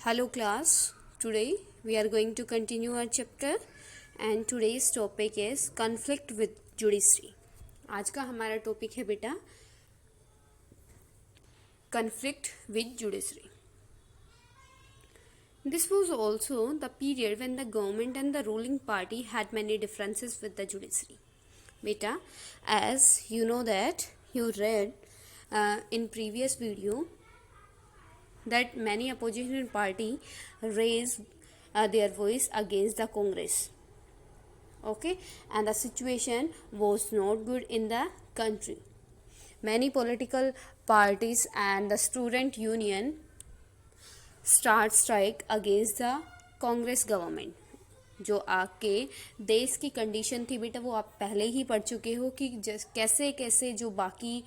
Hello class, today we are going to continue our chapter and today's topic is conflict with judiciary. आज का हमारा topic है बेटा conflict with judiciary. This was also the period when the government and the ruling party had many differences with the judiciary. Beta, as you know that you read in previous video that many opposition party raised their voice against the Congress. Okay, and the situation was not good in the country. Many political parties and the student union start strike against the Congress government. जो आपके देश की condition थी बेटा वो आप पहले ही पढ़ चुके हो कि कैसे कैसे जो बाकी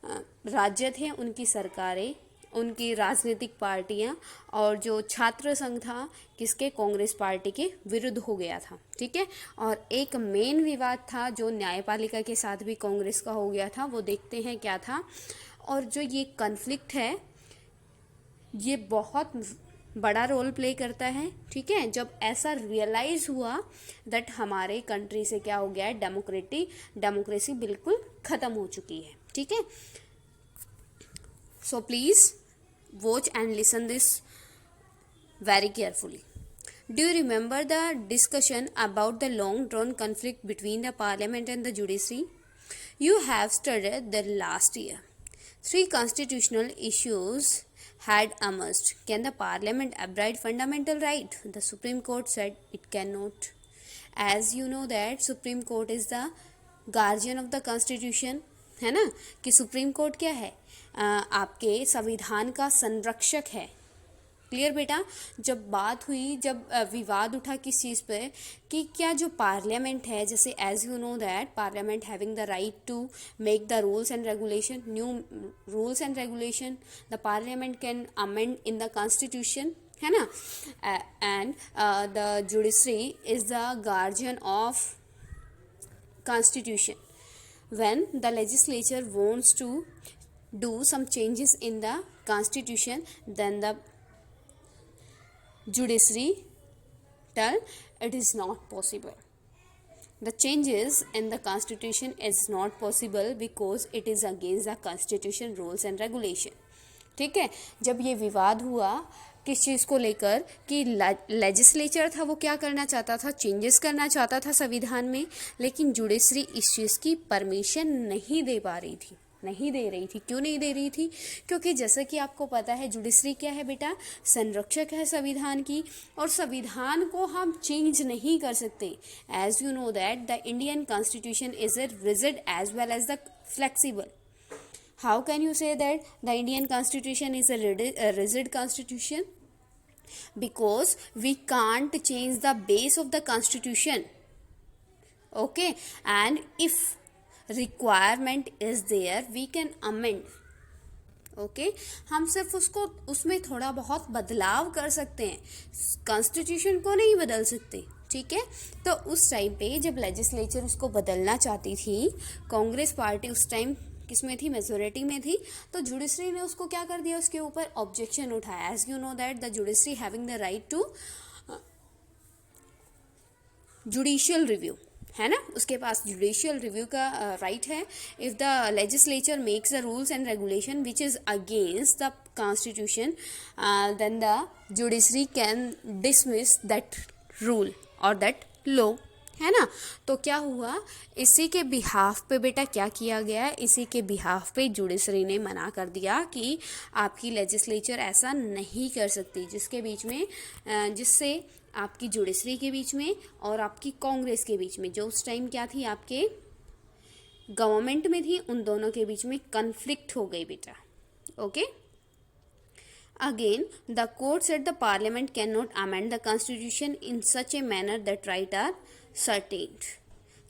राज्य थे उनकी सरकारें, उनकी राजनीतिक पार्टियां और जो छात्र संघ था किसके कांग्रेस पार्टी के विरुद्ध हो गया था. ठीक है, और एक मेन विवाद था जो न्यायपालिका के साथ भी कांग्रेस का हो गया था. वो देखते हैं क्या था. और जो ये कन्फ्लिक्ट है ये बहुत बड़ा रोल प्ले करता है. ठीक है, जब ऐसा रियलाइज हुआ दैट हमारे कंट्री से क्या हो गया है, डेमोक्रेसी बिल्कुल ख़त्म हो चुकी है. ठीक है, so please watch and listen this very carefully. Do you remember the discussion about the long drawn conflict between the parliament and the judiciary? You have studied the last year. 3 constitutional issues had emerged. Can the parliament abridge fundamental right? The Supreme Court said it cannot. As you know that Supreme Court is the guardian of the constitution, है ना, कि supreme court क्या है, आपके संविधान का संरक्षक है. क्लियर बेटा. जब बात हुई, जब विवाद उठा किस चीज़ पे कि क्या जो पार्लियामेंट है, जैसे as you know that parliament having the right to make the rules and regulation, new rules and regulation, the parliament can amend in the constitution, है ना, and the judiciary is the guardian of constitution. When the legislature wants to do some changes in the constitution, then the judiciary tell it is not possible. The changes in the constitution is not possible because it is against the constitution rules and regulation. ठीक है, जब ये विवाद हुआ किस चीज़ को लेकर कि लेजिस्लेचर था वो क्या करना चाहता था, चेंजेस करना चाहता था संविधान में, लेकिन जुडिशरी इस चीज़ की परमिशन नहीं दे पा रही थी, नहीं दे रही थी. क्यों नहीं दे रही थी? क्योंकि जैसे कि आपको पता है जुडिशरी क्या है बेटा, संरक्षक है संविधान की, और संविधान को हम चेंज नहीं कर सकते. As you know that the Indian constitution is a rigid as well as the flexible. How can you say that the Indian constitution is a rigid constitution? Because we can't change the base of the constitution. Okay, and if requirement is there we can amend. Okay, हम सिर्फ उसको उसमें थोड़ा बहुत बदलाव कर सकते हैं, कॉन्स्टिट्यूशन को नहीं बदल सकते. ठीक है, तो उस टाइम पे जब लेजिस्लेचर उसको बदलना चाहती थी, कांग्रेस पार्टी उस टाइम किसमें थी, मेजोरिटी में थी, तो जुडिशरी ने उसको क्या कर दिया, उसके ऊपर ऑब्जेक्शन उठाया. As you know that the judiciary having the right to judicial review, है ना, उसके पास जुडिशियल रिव्यू का राइट है. If the legislature makes the rules and regulation which is against the constitution, then the judiciary can dismiss that rule और that law, है ना. तो क्या हुआ, इसी के बिहाफ पे बेटा क्या किया गया, इसी के बिहाफ पे जुडिशरी ने मना कर दिया कि आपकी लेजिस्लेचर ऐसा नहीं कर सकती, जिसके बीच में जिससे आपकी जुडिशरी के बीच में और आपकी कांग्रेस के बीच में, जो उस टाइम क्या थी आपके गवर्नमेंट में थी, उन दोनों के बीच में कन्फ्लिक्ट हो गई बेटा. Okay, Again, the court said the parliament cannot amend the constitution in such a manner that rights are curtailed.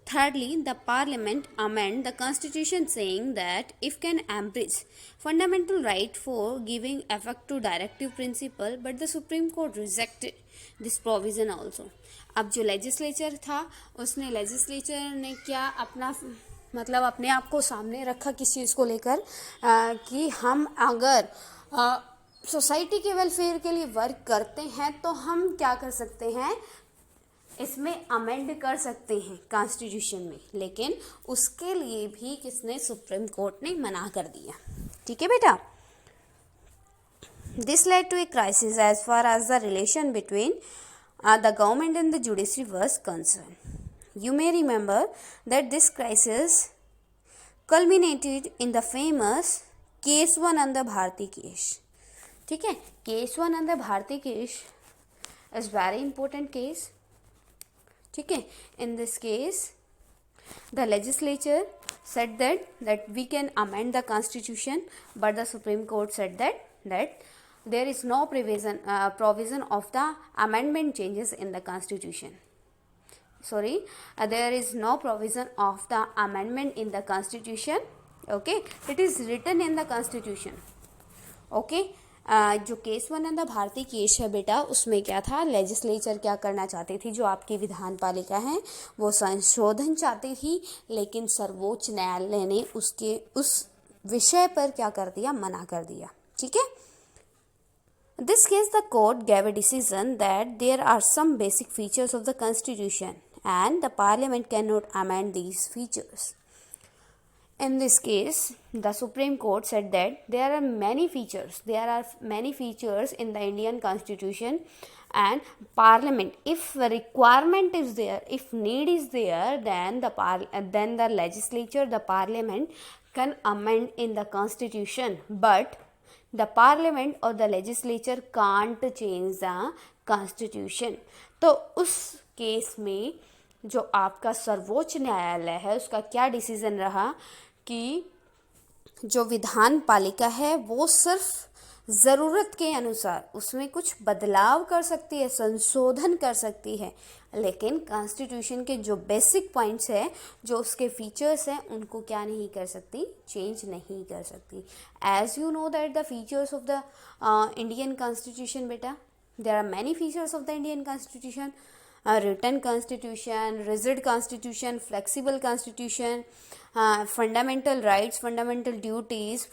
Thirdly, the parliament amend the constitution saying that if can abridge fundamental right for giving effect to directive principle, but the Supreme Court rejected this provision also. अब जो legislature था उसने legislature ने क्या अपना मतलब अपने आप को सामने रखा किस चीज़ को लेकर कि हम अगर सोसाइटी के वेलफेयर के लिए वर्क करते हैं तो हम क्या कर सकते हैं, इसमें अमेंड कर सकते हैं कॉन्स्टिट्यूशन में, लेकिन उसके लिए भी किसने, सुप्रीम कोर्ट ने मना कर दिया। ठीक है बेटा। This led to a crisis as far as the relation between the government and the judiciary was concerned. You may remember that this crisis culminated in the famous Kesavananda Bharati case. ठीक है, Kesavananda Bharati case is very important case. ठीक है, in this case the legislature said that we can amend the constitution, but the Supreme Court said that there is no provision of the amendment changes in the constitution. Sorry, there is no provision of the amendment in the constitution. Okay, it is written in the constitution. Okay, जो Keshavananda Bharati case है बेटा, उसमें क्या था, legislature क्या करना चाहती थी, जो आपकी विधान पालिका है वो संशोधन चाहती थी, लेकिन सर्वोच्च न्यायालय ने उसके उस विषय पर क्या कर दिया, मना कर दिया। ठीक है। This case the court gave a decision that there are some basic features of the constitution and the parliament cannot amend these features. In this case, the Supreme Court said that there are many features in the Indian Constitution, and Parliament, if requirement is there, if need is there, then the legislature, the Parliament can amend in the Constitution, but the Parliament or the legislature can't change the Constitution. तो उस case में जो आपका सर्वोच्च न्यायालय है, उसका क्या डिसीजन रहा कि जो विधान पालिका है वो सिर्फ ज़रूरत के अनुसार उसमें कुछ बदलाव कर सकती है, संशोधन कर सकती है, लेकिन कॉन्स्टिट्यूशन के जो बेसिक पॉइंट्स है, जो उसके फीचर्स हैं, उनको क्या नहीं कर सकती, चेंज नहीं कर सकती। As you know that the features of the Indian constitution बेटा, there are many features of the Indian constitution, written constitution, rigid constitution, flexible constitution, fundamental rights, fundamental duties,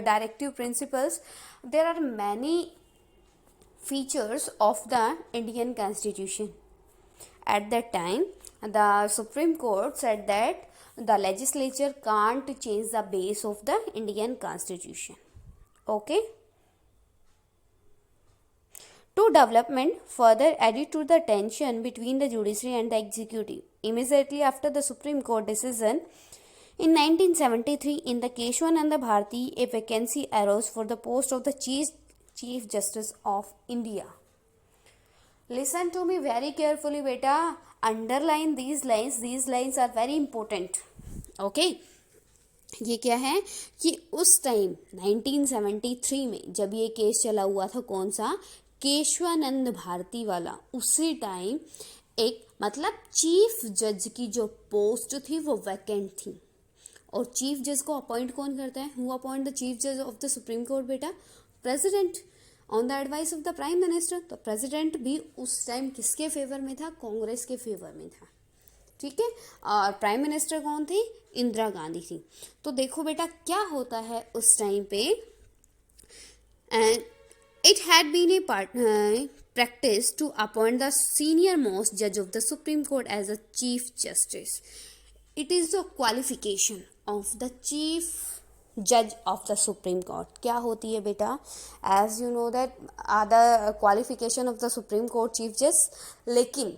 directive principles. There are many features of the Indian constitution. At that time, the Supreme Court said that the legislature can't change the base of the Indian constitution. Okay. Two developments further added to the tension between the judiciary and the executive. Immediately after the Supreme Court decision, in 1973, in the Keshwananda Bharati, a vacancy arose for the post of the Chief Justice of India. Listen to me very carefully, beta. Underline these lines. These lines are very important. Okay. ये क्या है कि उस time 1973 में जब ये case चला हुआ था, कौन सा, केशवानंद भारती वाला, उसी टाइम एक मतलब चीफ जज की जो पोस्ट थी वो वैकेंट थी। और चीफ जज को अपॉइंट कौन करता है, हु अपॉइंट द चीफ जज ऑफ द सुप्रीम कोर्ट बेटा, president, on the advice of the prime minister. तो प्रेसिडेंट भी उस टाइम किसके फेवर में था, कांग्रेस के फेवर में था। ठीक है, और प्राइम मिनिस्टर कौन थी, इंदिरा गांधी थी। तो देखो बेटा क्या होता है उस टाइम पे, it had been a practice to appoint the senior most judge of the Supreme Court as a Chief Justice. It is the qualification of the Chief Judge of the Supreme Court. क्या होती है बेटा, as you know that the qualification of the Supreme Court Chief Judge, लेकिन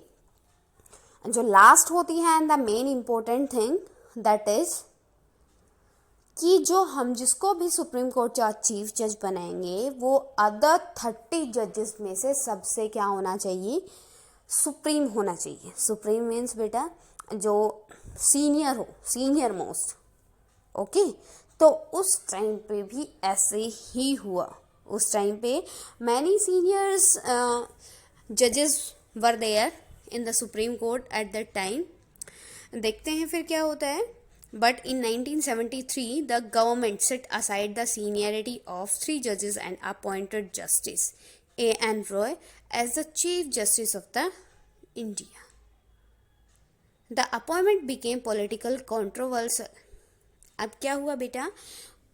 जो last होती है and the main important thing that is कि जो हम जिसको भी सुप्रीम कोर्ट का चीफ जज बनाएंगे वो अदर 30 जजेस में से सबसे क्या होना चाहिए, सुप्रीम होना चाहिए। सुप्रीम मीन्स बेटा जो सीनियर हो, सीनियर मोस्ट। ओके, तो उस टाइम पे भी ऐसे ही हुआ। उस टाइम पे मैनी सीनियर्स जजेस were there in the Supreme Court at that time. देखते हैं फिर क्या होता है। But in 1973, the government set aside the seniority of 3 judges and appointed Justice A.N. Roy as the Chief Justice of the India. The appointment became political controversial. अब क्या हुआ बेटा,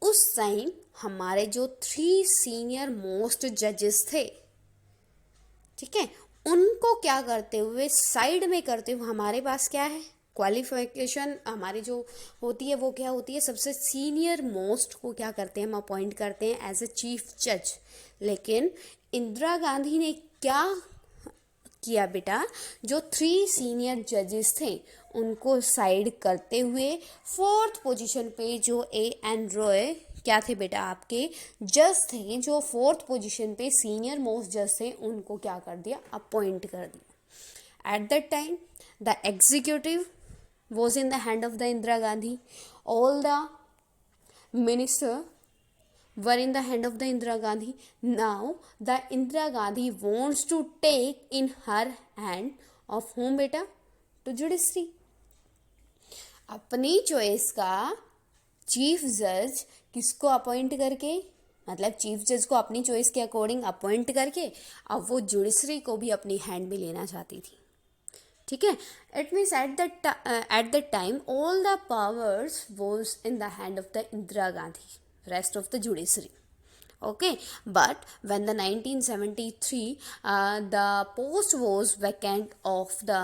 उस टाइम हमारे जो 3 सीनियर मोस्ट जजेस थे, ठीक है, उनको क्या करते हुए, साइड में करते हुए, हमारे पास क्या है, क्वालिफिकेशन हमारी जो होती है वो क्या होती है, सबसे सीनियर मोस्ट को क्या करते हैं, हम अपॉइंट करते हैं एज ए चीफ जज। लेकिन इंदिरा गांधी ने क्या किया बेटा, जो 3 सीनियर जजेस थे उनको साइड करते हुए 4th पोजीशन पे जो A.N. रॉय क्या थे बेटा, आपके जज थे, जो 4th पोजीशन पे सीनियर मोस्ट जज थे, उनको क्या कर दिया, अपॉइंट कर दिया। Eight that time the executive was in the hand of the Indira Gandhi. All the minister were in the hand of the Indira Gandhi. Now the Indira Gandhi wants to take in her hand of whom बेटा, to judiciary. अपनी choice का chief जज किसको appoint करके, मतलब chief जज को अपनी चॉइस के अकॉर्डिंग अपॉइंट करके अब वो जुडिशरी को भी अपनी हैंड में लेना चाहती थी, ठीक है। It means eight that time all the powers was in the hand of the Indira Gandhi, rest of the judiciary, okay, but when the 1973 the post was vacant of the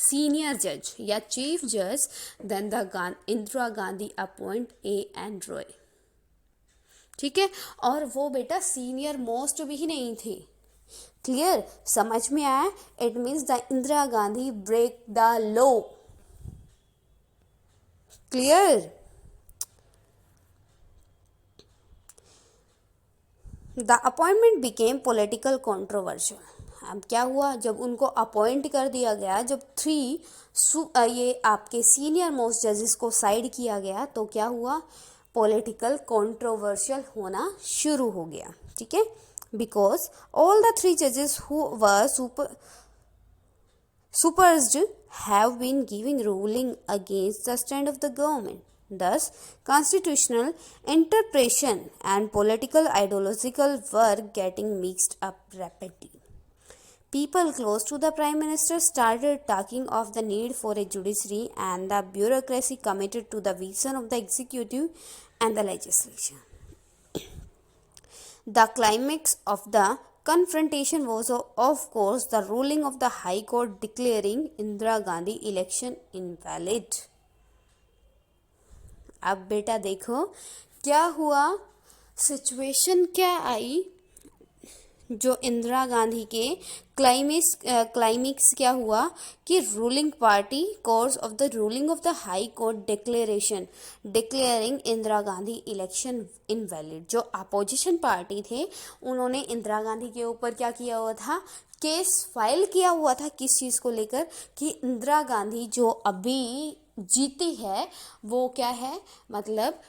senior judge या chief judge, then the Indira Gandhi appoint A.N. Roy, ठीक है, और वो बेटा senior most भी नहीं थे। Clear, समझ में आया? It means the Indira Gandhi break the law. Clear? The appointment became political controversial. अब क्या हुआ, जब उनको अपॉइंट कर दिया गया, जब 3 ये आपके सीनियर मोस्ट जजेस को साइड किया गया, तो क्या हुआ, पॉलिटिकल कंट्रोवर्शियल होना शुरू हो गया, ठीक है। बिकॉज ऑल द 3 जजेस who were supposed have been giving ruling against the stand of the government. Thus, constitutional interpretation and political ideological were getting mixed up rapidly. People close to the Prime Minister started talking of the need for a judiciary and the bureaucracy committed to the vision of the executive and the legislation. The climax of the confrontation was, of course, the ruling of the High Court declaring Indira Gandhi election invalid. अब बेटा देखो क्या हुआ, situation क्या आई, जो इंदिरा गांधी के climax क्या हुआ कि ruling party course of the ruling of the high court declaration declaring Indira Gandhi election invalid. जो अपोजिशन पार्टी थे उन्होंने इंदिरा गांधी के ऊपर क्या किया हुआ था, केस फाइल किया हुआ था, किस चीज़ को लेकर कि इंदिरा गांधी जो अभी जीती है वो क्या है, मतलब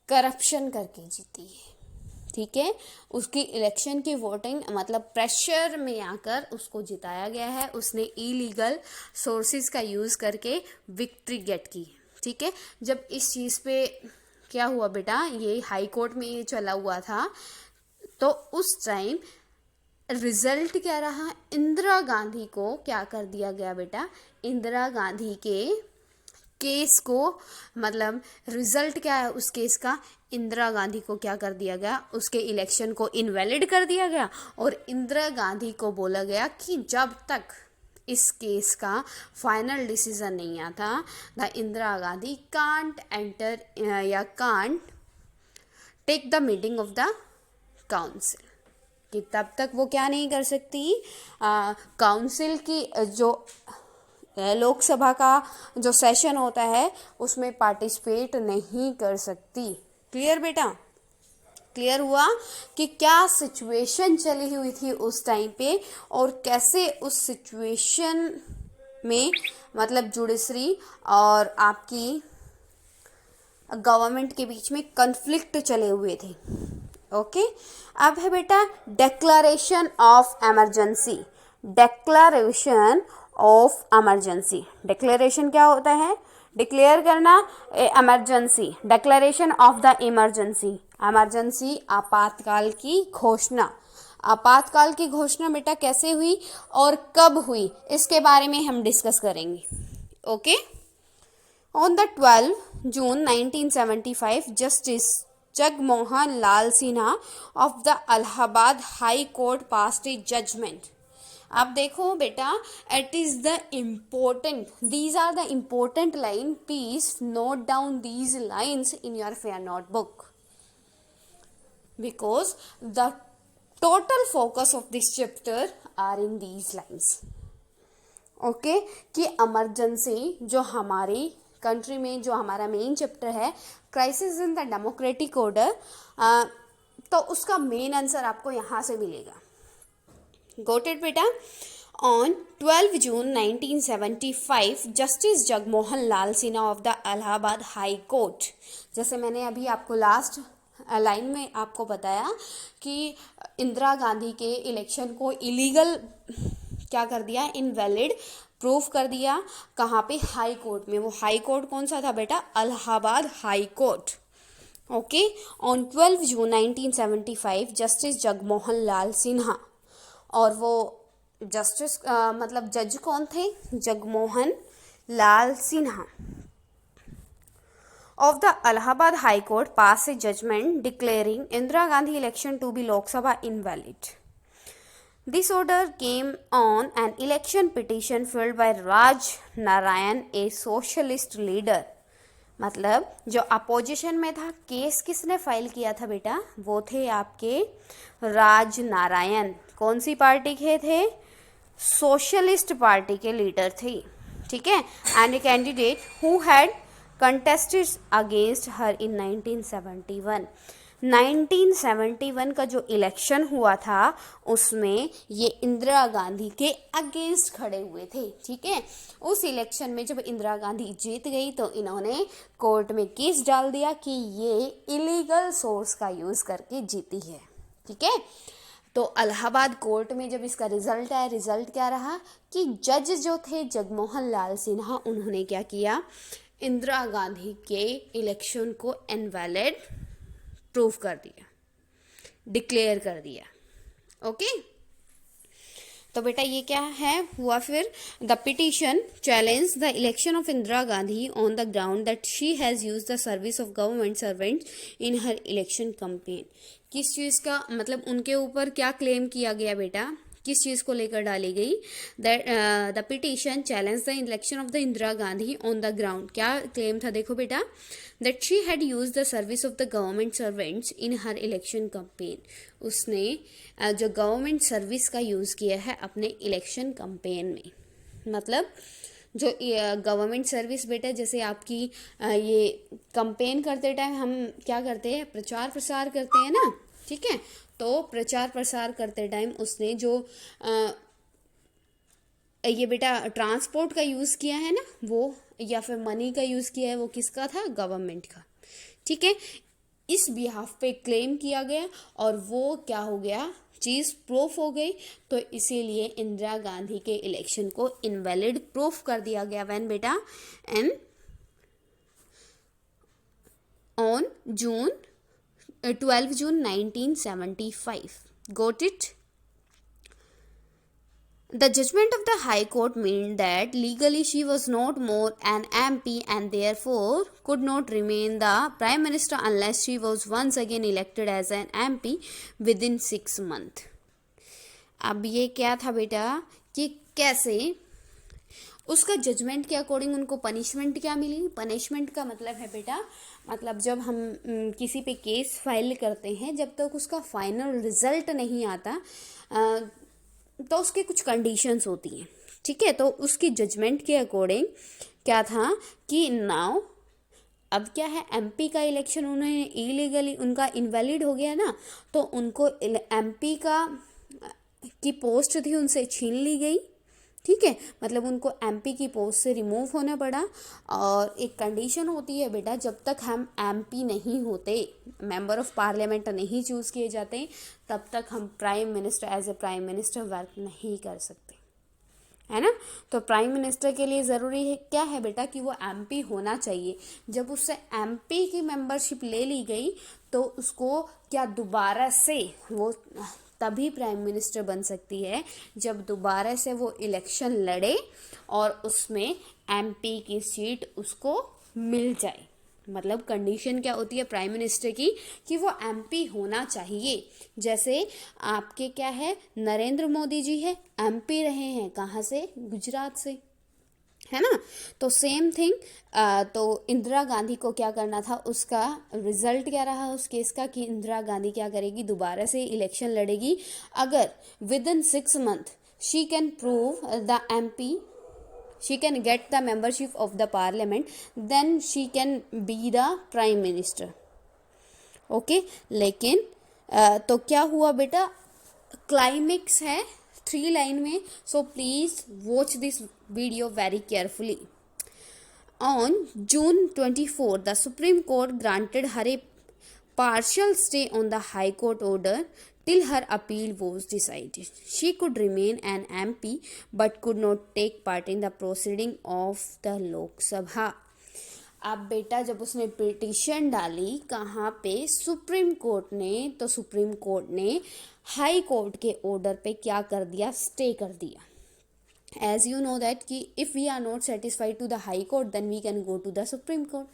करप्शन करके जीती है, ठीक है। उसकी इलेक्शन की वोटिंग मतलब प्रेशर में आकर उसको जिताया गया है, उसने इलीगल सोर्सेज का यूज़ करके विक्ट्री गेट की, ठीक है। जब इस चीज़ पे क्या हुआ बेटा, ये हाई कोर्ट में ये चला हुआ था, तो उस टाइम रिजल्ट क्या रहा, इंदिरा गांधी को क्या कर दिया गया बेटा, इंदिरा गांधी के केस को, मतलब रिजल्ट क्या है उस केस का, इंदिरा गांधी को क्या कर दिया गया, उसके इलेक्शन को इनवैलिड कर दिया गया। और इंदिरा गांधी को बोला गया कि जब तक इस केस का फाइनल डिसीजन नहीं आता, the Indira Gandhi can't enter या can't take the meeting of the council, कि तब तक वो क्या नहीं कर सकती, काउंसिल की जो लोकसभा का जो सेशन होता है उसमें पार्टिसिपेट नहीं कर सकती। क्लियर बेटा? क्लियर हुआ कि क्या सिचुएशन चली हुई थी उस टाइम पे और कैसे उस सिचुएशन में मतलब जुडिशरी और आपकी गवर्नमेंट के बीच में कन्फ्लिक्ट चले हुए थे। ओके, अब है बेटा declaration of emergency. Declaration of emergency, declaration क्या होता है, डिक्लेयर करना emergency, declaration of the emergency, emergency आपातकाल की घोषणा। आपातकाल की घोषणा बेटा कैसे हुई और कब हुई, इसके बारे में हम डिस्कस करेंगे। Okay, on the 12 June 1975 justice Jagmohan Lal Sinha of the Allahabad High Court passed a judgment. अब देखो बेटा, it is the important, these are the important line, please note down these lines in your fair notebook, because the total focus of this chapter are in these lines. Okay कि emergency जो हमारी country में जो हमारा main chapter है crisis in the democratic order, तो उसका main answer आपको यहाँ से मिलेगा. गॉट इट बेटा. On 12 June 1975 justice Jagmohan Lal Sinha of the Allahabad high court, जैसे मैंने अभी आपको लास्ट लाइन में आपको बताया कि इंदिरा गांधी के इलेक्शन को इलीगल क्या कर दिया, इनवैलिड प्रूफ कर दिया. कहाँ पे? हाई कोर्ट में. वो हाई कोर्ट कौन सा था बेटा? Allahabad high court. Okay. On 12 June 1975 justice Jagmohan Lal Sinha, और वो जस्टिस मतलब जज कौन थे? Jagmohan Lal Sinha of the Allahabad High Court passed a judgment declaring Indira Gandhi election to be Lok Sabha invalid. This order came on an election petition filed by Raj Narayan, a socialist leader. मतलब जो opposition में था, case किसने file किया था बेटा? वो थे आपके राज नारायण. कौन सी पार्टी के थे? सोशलिस्ट पार्टी के लीडर थे. ठीक है. And a candidate who had contested against her in 1971. 1971 का जो इलेक्शन हुआ था उसमें ये इंदिरा गांधी के अगेंस्ट खड़े हुए थे. ठीक है. उस इलेक्शन में जब इंदिरा गांधी जीत गई तो इन्होंने कोर्ट में केस डाल दिया कि ये इलीगल सोर्स का यूज करके जीती है. ठीक है. तो इलाहाबाद कोर्ट में जब इसका रिजल्ट आया, रिजल्ट क्या रहा कि जज जो थे जगमोहन लाल सिन्हा, उन्होंने क्या किया, इंदिरा गांधी के इलेक्शन को इनवैलिड प्रूफ कर दिया, डिक्लेयर कर दिया. ओके. तो बेटा ये क्या है हुआ फिर? The petition challenge the election of Indira Gandhi on the ground that she has use the service of government servants in her election campaign. किस चीज़ का मतलब उनके ऊपर क्या क्लेम किया गया बेटा? किस चीज़ को लेकर डाली गई? The petition challenge the election of the Indira Gandhi on the ground. क्या क्लेम था? देखो बेटा, that she had use the service of the government servants in her election campaign. उसने जो गवर्नमेंट सर्विस का यूज़ किया है अपने इलेक्शन कैंपेन में. मतलब जो गवर्नमेंट सर्विस बेटा, जैसे आपकी ये कैंपेन करते टाइम हम क्या करते हैं? प्रचार प्रसार करते हैं ना. ठीक है. तो प्रचार प्रसार करते टाइम उसने जो ये बेटा ट्रांसपोर्ट का यूज़ किया है ना, वो या फिर मनी का यूज़ किया है, वो किसका था? गवर्नमेंट का. ठीक है. इस बिहाफ पे क्लेम किया गया और वो क्या हो गया? चीज़ प्रूफ हो गई. तो इसीलिए इंदिरा गांधी के इलेक्शन को इनवैलिड प्रूफ कर दिया गया. व्हेन बेटा? And on 12 June 1975. Got it? The judgment of the High Court meant that legally she was not more an MP and therefore could not remain the Prime Minister unless she was once again elected as an MP within 6 months. अब ये क्या था बेटा कि कैसे उसका judgement के according उनको पनिशमेंट क्या मिली? पनिशमेंट का मतलब है बेटा, मतलब जब हम किसी पे केस फाइल करते हैं, जब तक उसका फाइनल रिजल्ट नहीं आता तो उसके कुछ कंडीशंस होती हैं. ठीक है. तो उसकी जजमेंट के अकॉर्डिंग क्या था कि नाउ अब क्या है, एमपी का इलेक्शन उन्हें इलीगली उनका इनवैलिड हो गया ना, तो उनको एमपी का की पोस्ट थी उनसे छीन ली गई. ठीक है. मतलब उनको एमपी की पोस्ट से रिमूव होना पड़ा. और एक कंडीशन होती है बेटा, जब तक हम एमपी नहीं होते, मेंबर ऑफ पार्लियामेंट नहीं चूज़ किए जाते, तब तक हम prime minister as a prime minister work नहीं कर सकते, है ना. तो प्राइम मिनिस्टर के लिए ज़रूरी है क्या है बेटा कि वो एमपी होना चाहिए. जब उससे एमपी की मेंबरशिप ले ली गई तो उसको क्या दोबारा से वो तभी प्राइम मिनिस्टर बन सकती है जब दोबारा से वो इलेक्शन लड़े और उसमें एमपी की सीट उसको मिल जाए. मतलब कंडीशन क्या होती है प्राइम मिनिस्टर की कि वो एमपी होना चाहिए। जैसे आपके क्या है, नरेंद्र मोदी जी है, एमपी रहे हैं कहाँ से, गुजरात से, है ना। तो सेम थिंग, तो इंदिरा गांधी को क्या करना था, उसका रिजल्ट क्या रहा उस केस का कि इंदिरा गांधी क्या करेगी, दोबारा से इलेक्शन लड़ेगी अगर with in 6 months she can prove the MP, she can get the membership of the parliament, then she can be the prime minister. Okay लेकिन तो क्या हुआ बेटा, क्लाइमेक्स है 3 लाइन में, so please watch this video very carefully. On June 24, the Supreme Court granted her a partial stay on the High Court order till her appeal was decided. She could remain an MP but could not take part in the proceeding of the Lok Sabha. अब बेटा जब उसने petition डाली कहाँ पे, supreme court ने, तो supreme court ने हाई कोर्ट के ऑर्डर पे क्या कर दिया, स्टे कर दिया। As you know that कि if we are not satisfied to the high court then we can go to the supreme court,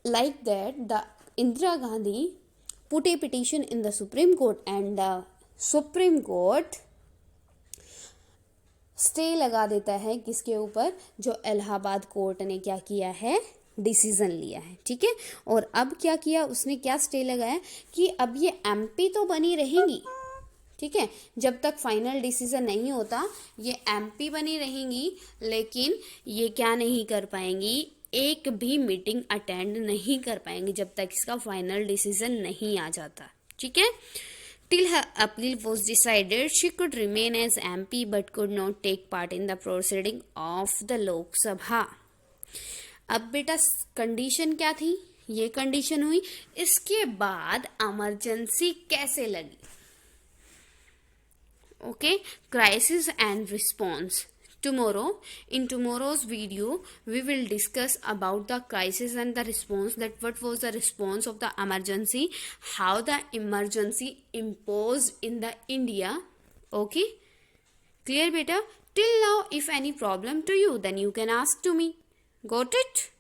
like that the Indira Gandhi put a petition in the supreme court and the supreme court stay लगा देता है किसके ऊपर, जो Allahabad court ने क्या किया है, डिसीजन लिया है, ठीक है। और अब क्या किया उसने, क्या स्टे लगाया कि अब ये एमपी तो बनी रहेंगी, ठीक है, जब तक फाइनल डिसीजन नहीं होता ये एमपी बनी रहेंगी, लेकिन ये क्या नहीं कर पाएंगी, एक भी मीटिंग अटेंड नहीं कर पाएंगी जब तक इसका फाइनल डिसीजन नहीं आ जाता, ठीक है। Till her appeal was decided, she could remain as MP but could not take part in the proceeding of the Lok Sabha. अब बेटा कंडीशन क्या थी, ये कंडीशन हुई, इसके बाद इमरजेंसी कैसे लगी, okay, crisis and response. In tomorrow's video we will discuss about the crisis and the response, that what was the response of the emergency, how the emergency imposed in the India, okay, clear beta? Till now if any problem to you then you can ask to me, got it?